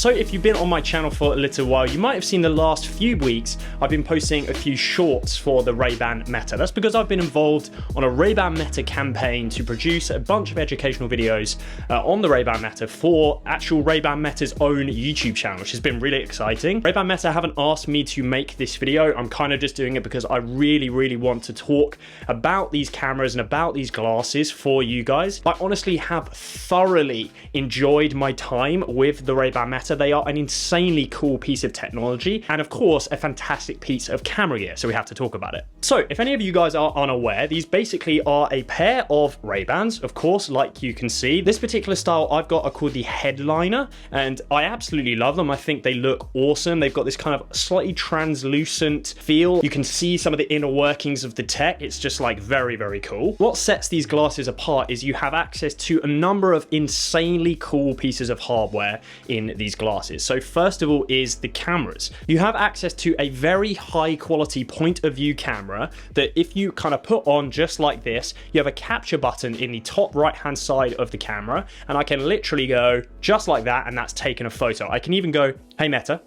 So if you've been on my channel for a little while, you might have seen the last few weeks I've been posting a few shorts for the Ray-Ban Meta. That's because I've been involved on a Ray-Ban Meta campaign to produce a bunch of educational videos on the Ray-Ban Meta for actual Ray-Ban Meta's own YouTube channel, which has been really exciting. Ray-Ban Meta haven't asked me to make this video. I'm kind of just doing it because I really want to talk about these cameras and about these glasses for you guys. I honestly have thoroughly enjoyed my time with the Ray-Ban Meta. They are an insanely cool piece of technology and of course a fantastic piece of camera gear, so we have to talk about it. So if any of you guys are unaware, these basically are a pair of Ray-Bans, of course, like you can see. This particular style I've got are called the Headliner, and I absolutely love them. I think they look awesome. They've got this kind of slightly translucent feel. You can see some of the inner workings of the tech. It's just like very cool. What sets these glasses apart is you have access to a number of insanely cool pieces of hardware in these glasses. So first of all is the cameras. You have access to a very high quality point of view camera that if you kind of put on just like this, you have a capture button in the top right hand side of the camera, and I can literally go just like that and that's taken a photo. I can even go, hey Meta,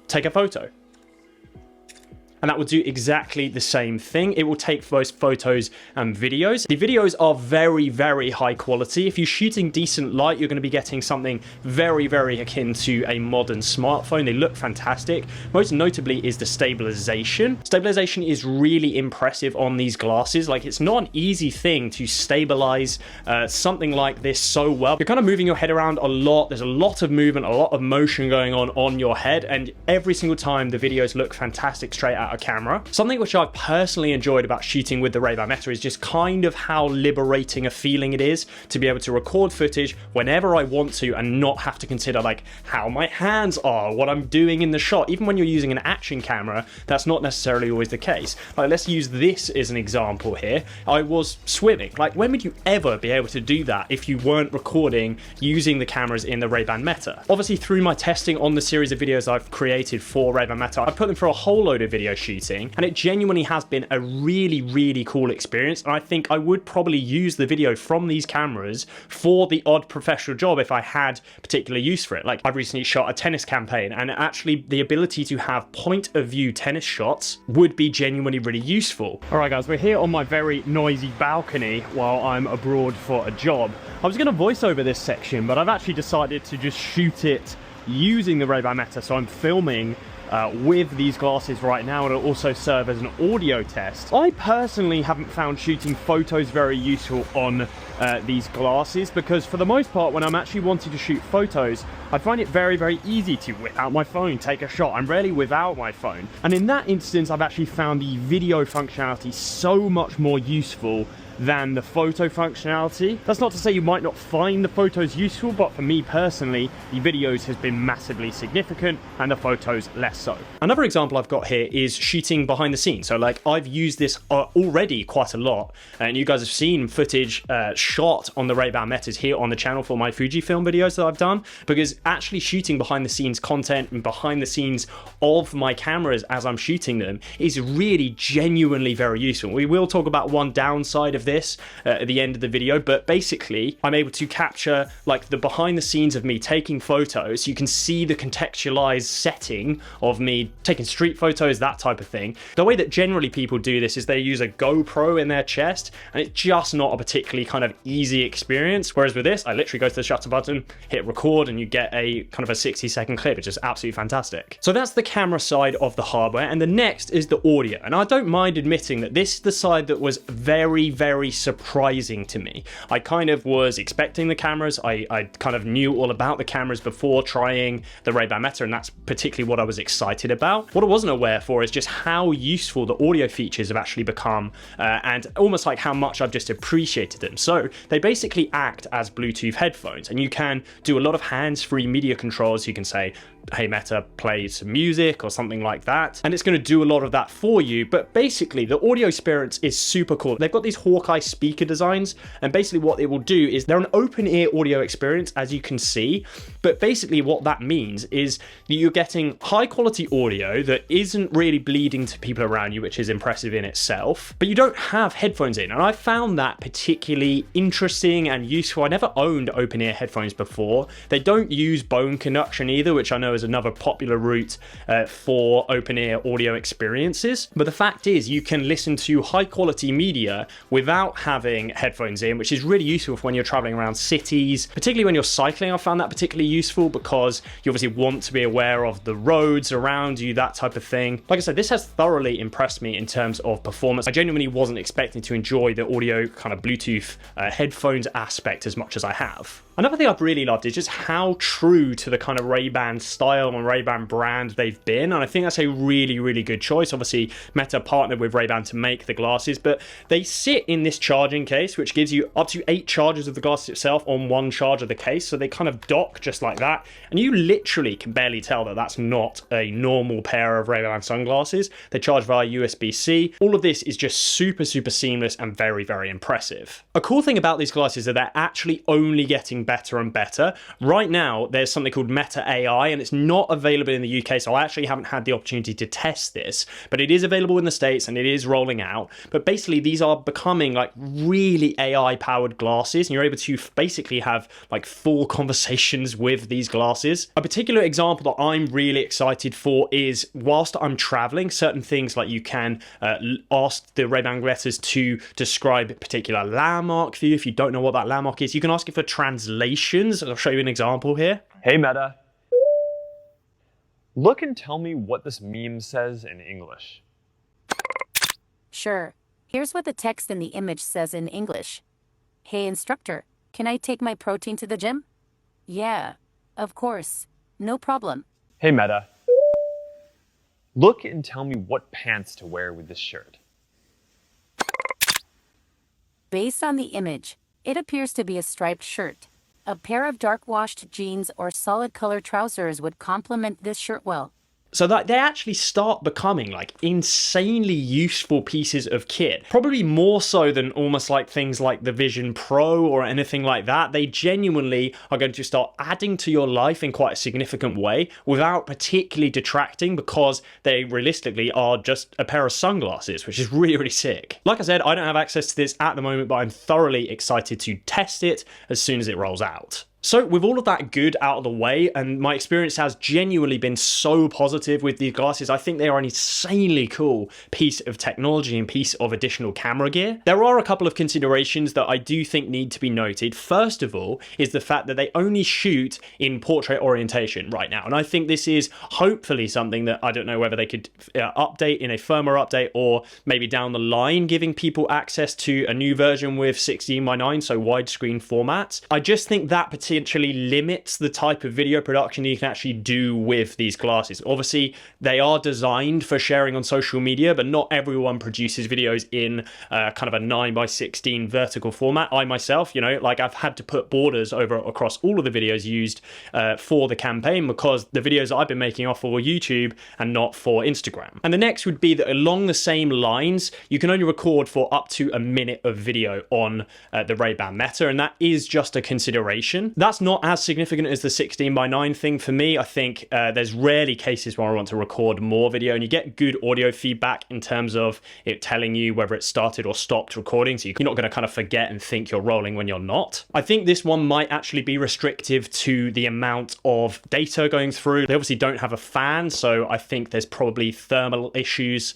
take a photo. And that will do exactly the same thing. It will take both photos and videos. The videos are very high quality. If you're shooting decent light, you're going to be getting something very akin to a modern smartphone. They look fantastic. Most notably is the stabilization. Stabilization is really impressive on these glasses. Like, it's not an easy thing to stabilize something like this so well. You're kind of moving your head around a lot. There's a lot of movement, a lot of motion going on your head, and every single time the videos look fantastic straight out of camera. Something which I've personally enjoyed about shooting with the Ray-Ban Meta is just kind of how liberating a feeling it is to be able to record footage whenever I want to and not have to consider like how my hands are, what I'm doing in the shot. Even when you're using an action camera, that's not necessarily always the case. Like, let's use this as an example here. I was swimming. Like, when would you ever be able to do that if you weren't recording using the cameras in the Ray-Ban Meta? Obviously, through my testing on the series of videos I've created for Ray-Ban Meta, I've put them through a whole load of video shooting, and it genuinely has been a really cool experience. And I think I would probably use the video from these cameras for the odd professional job if I had particular use for it. Like, I've recently shot a tennis campaign, and actually the ability to have point of view tennis shots would be genuinely really useful. All right guys, we're here on my very noisy balcony while I'm abroad for a job. I was going to voice over this section, but I've actually decided to just shoot it using the Ray-Ban Meta, so I'm filming with these glasses right now, and it'll also serve as an audio test. I personally haven't found shooting photos very useful on these glasses, because for the most part when I'm actually wanting to shoot photos, I find it very easy to whip out my phone, take a shot. I'm rarely without my phone, and in that instance I've actually found the video functionality so much more useful than the photo functionality. That's not to say you might not find the photos useful, but for me personally, the videos has been massively significant and the photos less so. Another example I've got here is shooting behind the scenes. So like, I've used this already quite a lot, and you guys have seen footage shot on the Ray-Ban Metas here on the channel for my Fujifilm videos that I've done, because actually shooting behind the scenes content and behind the scenes of my cameras as I'm shooting them is really genuinely very useful. We will talk about one downside of this at the end of the video, but basically I'm able to capture like the behind the scenes of me taking photos. You can see the contextualized setting of me taking street photos, that type of thing. The way that generally people do this is they use a GoPro in their chest, and it's just not a particularly kind of easy experience. Whereas with this, I literally go to the shutter button, hit record, and you get a kind of a 60-second clip, which is absolutely fantastic. So that's the camera side of the hardware, and the next is the audio. And I don't mind admitting that this is the side that was very surprising to me. I kind of was expecting the cameras. I kind of knew all about the cameras before trying the Ray-Ban Meta, and that's particularly what I was excited about. What I wasn't aware for is just how useful the audio features have actually become, and almost like how much I've just appreciated them. So they basically act as Bluetooth headphones, and you can do a lot of hands-free media controls. You can say, hey Meta, play some music or something like that, and it's going to do a lot of that for you. But basically the audio experience is super cool. They've got these Hawk Hawkeye speaker designs, and basically what it will do is they're an open ear audio experience, as you can see, but basically what that means is that you're getting high quality audio that isn't really bleeding to people around you, which is impressive in itself, but you don't have headphones in, and I found that particularly interesting and useful. I never owned open ear headphones before. They don't use bone conduction either, which I know is another popular route for open ear audio experiences, but the fact is you can listen to high quality media without having headphones in, which is really useful for when you're traveling around cities, particularly when you're cycling. I found that particularly useful because you obviously want to be aware of the roads around you, that type of thing. Like I said, this has thoroughly impressed me in terms of performance. I genuinely wasn't expecting to enjoy the audio kind of Bluetooth headphones aspect as much as I have. Another thing I've really loved is just how true to the kind of Ray-Ban style and Ray-Ban brand they've been, and I think that's a really, really good choice. Obviously, Meta partnered with Ray-Ban to make the glasses, but they sit in this charging case, which gives you up to 8 charges of the glasses itself on one charge of the case, so they kind of dock just like that, and you literally can barely tell that that's not a normal pair of Ray-Ban sunglasses. They charge via USB-C. All of this is just super, super seamless and very, very impressive. A cool thing about these glasses is that they're actually only getting better and better. Right now, there's something called Meta AI, and it's not available in the UK, so I actually haven't had the opportunity to test this, but it is available in the States and it is rolling out. But basically, these are becoming like really AI-powered glasses, and you're able to basically have like full conversations with these glasses. A particular example that I'm really excited for is whilst I'm traveling, certain things like you can ask the Ray-Ban glasses to describe a particular landmark for you. If you don't know what that landmark is, you can ask it for translations. I'll show you an example here. Hey Meta, look and tell me what this meme says in English. Sure. Here's what the text in the image says in English. Hey instructor, can I take my protein to the gym? Yeah, of course. No problem. Hey Meta, look and tell me what pants to wear with this shirt. Based on the image, it appears to be a striped shirt. A pair of dark washed jeans or solid color trousers would complement this shirt well. So that they actually start becoming like insanely useful pieces of kit. Probably more so than almost like things like the Vision Pro or anything like that. They genuinely are going to start adding to your life in quite a significant way without particularly detracting, because they realistically are just a pair of sunglasses, which is really, really sick. Like I said, I don't have access to this at the moment, but I'm thoroughly excited to test it as soon as it rolls out. So with all of that good out of the way, and my experience has genuinely been so positive with these glasses, I think they are an insanely cool piece of technology and piece of additional camera gear. There are a couple of considerations that I do think need to be noted. First of all is the fact that they only shoot in portrait orientation right now, and I think this is hopefully something that I don't know whether they could update in a firmware update, or maybe down the line giving people access to a new version with 16:9, so widescreen formats. I just think that potentially limits the type of video production you can actually do with these glasses. Obviously, they are designed for sharing on social media, but not everyone produces videos in kind of a 9:16 vertical format. I myself, like I've had to put borders over across all of the videos used for the campaign, because the videos I've been making are for YouTube and not for Instagram. And the next would be that along the same lines, you can only record for up to a minute of video on the Ray-Ban Meta, and that is just a consideration. That's not as significant as the 16:9 thing for me. I think there's rarely cases where I want to record more video, and you get good audio feedback in terms of it telling you whether it started or stopped recording, so you're not going to kind of forget and think you're rolling when you're not. I think this one might actually be restrictive to the amount of data going through. They obviously don't have a fan, so I think there's probably thermal issues,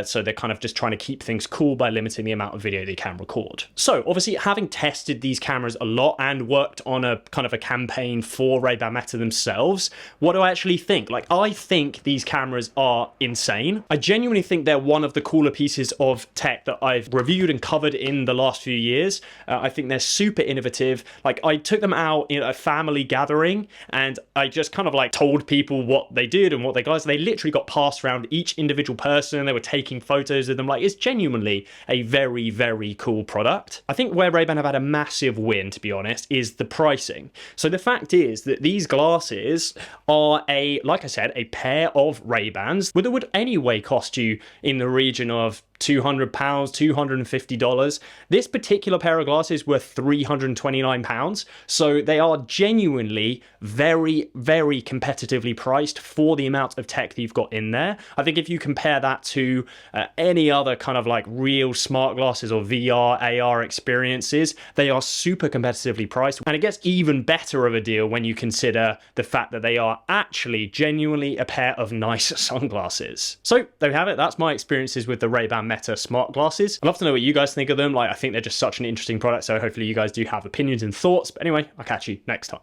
so they're kind of just trying to keep things cool by limiting the amount of video they can record. So obviously, having tested these cameras a lot and worked on a kind of a campaign for Ray-Ban Meta themselves, what do I actually think? Like, I think these cameras are insane. I genuinely think they're one of the cooler pieces of tech that I've reviewed and covered in the last few years. I think they're super innovative. Like, I took them out in a family gathering, and I just kind of like told people what they did and what they got. They literally got passed around each individual person. They were taking photos of them. Like, it's genuinely a very, very cool product. I think where Ray-Ban have had a massive win, to be honest, is the pricing. So the fact is that these glasses are like I said, a pair of Ray-Bans that would anyway cost you in the region of £200, $250. This particular pair of glasses were £329. So they are genuinely very, very competitively priced for the amount of tech that you've got in there. I think if you compare that to any other kind of like real smart glasses or VR, AR experiences, they are super competitively priced. And it gets even better of a deal when you consider the fact that they are actually genuinely a pair of nice sunglasses. So there we have it. That's my experiences with the Ray-Ban Meta smart glasses. I'd love to know what you guys think of them. Like, I think they're just such an interesting product. So hopefully you guys do have opinions and thoughts. But anyway, I'll catch you next time.